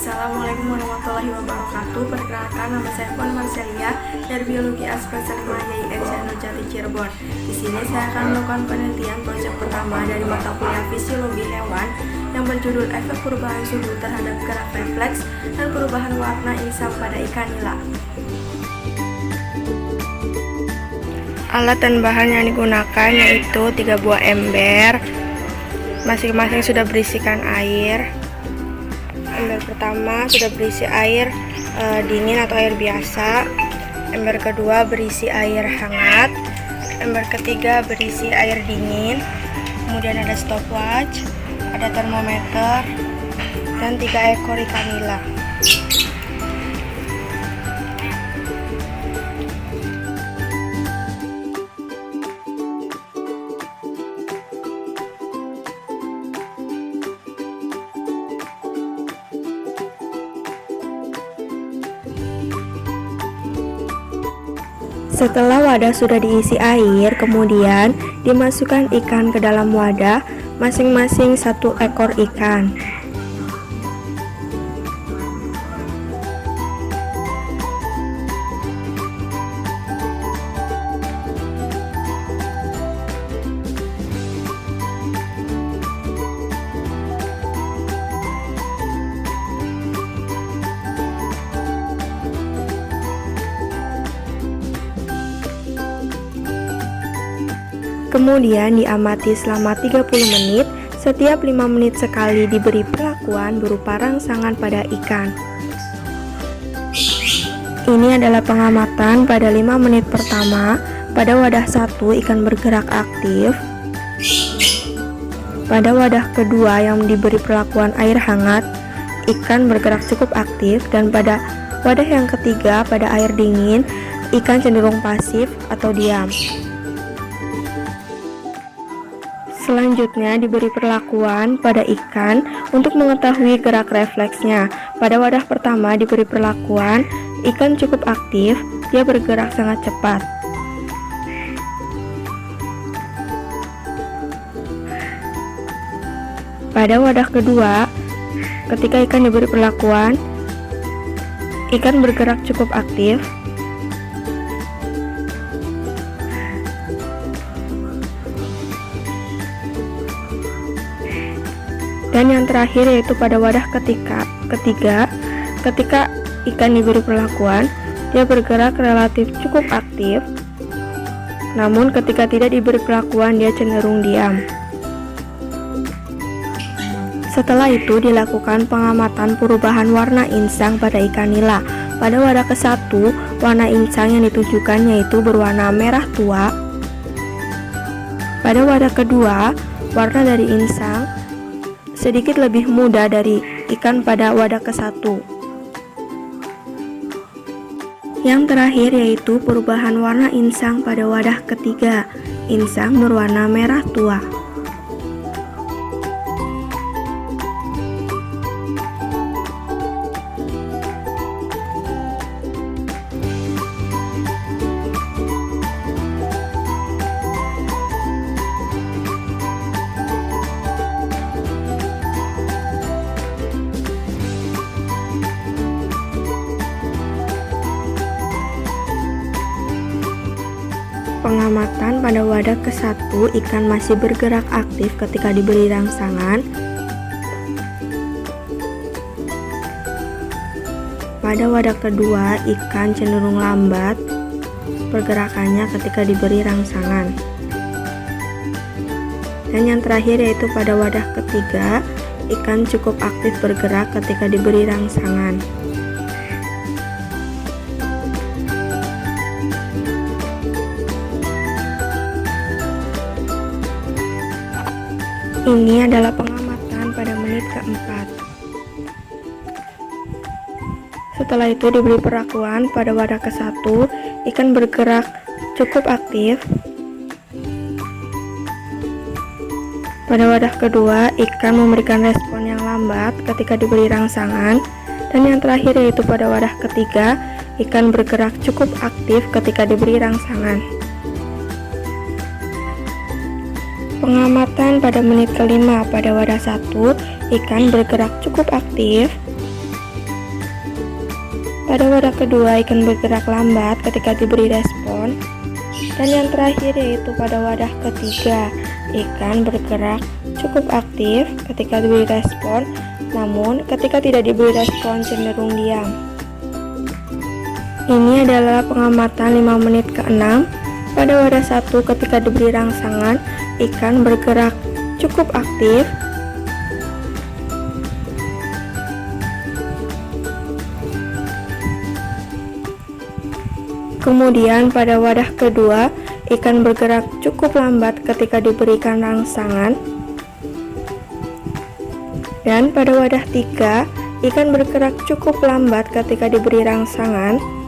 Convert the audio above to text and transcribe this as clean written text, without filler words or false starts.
Assalamualaikum warahmatullahi wabarakatuh. Perkenalkan, nama saya Puan Marcelia dari Biologi Aspek 5 YIN Jati Cirebon. Di sini saya akan melakukan penelitian proyek pertama dari mata kuliah Fisiologi Hewan yang berjudul efek perubahan suhu terhadap gerak refleks dan perubahan warna insang pada ikan nila. Alat dan bahan yang digunakan yaitu 3 buah ember, masing-masing sudah berisikan air. Ember pertama sudah berisi air dingin atau air biasa, ember kedua berisi air hangat, ember ketiga berisi air dingin, kemudian ada stopwatch, ada termometer, dan 3 ekor ikan nila. Setelah wadah sudah diisi air, kemudian dimasukkan ikan ke dalam wadah, masing-masing 1 ekor ikan. Kemudian diamati selama 30 menit, setiap 5 menit sekali diberi perlakuan berupa rangsangan pada ikan. Ini adalah pengamatan pada 5 menit pertama. Pada wadah 1 ikan bergerak aktif. Pada wadah kedua yang diberi perlakuan air hangat, ikan bergerak cukup aktif, dan pada wadah yang ketiga pada air dingin, ikan cenderung pasif atau diam. Selanjutnya diberi perlakuan pada ikan untuk mengetahui gerak refleksnya. Pada wadah pertama diberi perlakuan ikan cukup aktif, dia bergerak sangat cepat. Pada wadah kedua, ketika ikan diberi perlakuan ikan bergerak cukup aktif, dan yang terakhir yaitu pada wadah ketiga, ketika ikan diberi perlakuan, dia bergerak relatif cukup aktif, namun ketika tidak diberi perlakuan, dia cenderung diam. Setelah itu dilakukan pengamatan perubahan warna insang pada ikan nila. Pada wadah ke-1, warna insang yang ditunjukkan yaitu berwarna merah tua. Pada wadah kedua, warna dari insang sedikit lebih muda dari ikan pada wadah ke-1. Yang terakhir yaitu perubahan warna insang pada wadah ketiga. Insang berwarna merah tua. Pengamatan pada wadah ke-1, ikan masih bergerak aktif ketika diberi rangsangan. Pada wadah kedua, ikan cenderung lambat pergerakannya ketika diberi rangsangan. Dan yang terakhir yaitu pada wadah ketiga, ikan cukup aktif bergerak ketika diberi rangsangan. Ini adalah pengamatan pada menit keempat. Setelah itu diberi perlakuan pada wadah ke-1, ikan bergerak cukup aktif. Pada wadah kedua, ikan memberikan respon yang lambat ketika diberi rangsangan. Dan yang terakhir yaitu pada wadah ketiga, ikan bergerak cukup aktif ketika diberi rangsangan. Pengamatan pada menit kelima pada wadah 1, ikan bergerak cukup aktif. Pada wadah kedua, ikan bergerak lambat ketika diberi respon. Dan yang terakhir yaitu pada wadah ketiga, ikan bergerak cukup aktif ketika diberi respon, namun ketika tidak diberi respon cenderung diam. Ini adalah pengamatan 5 menit ke-6. Pada wadah 1 ketika diberi rangsangan, ikan bergerak cukup aktif. Kemudian pada wadah kedua, ikan bergerak cukup lambat ketika diberikan rangsangan. Dan pada wadah 3, ikan bergerak cukup lambat ketika diberi rangsangan.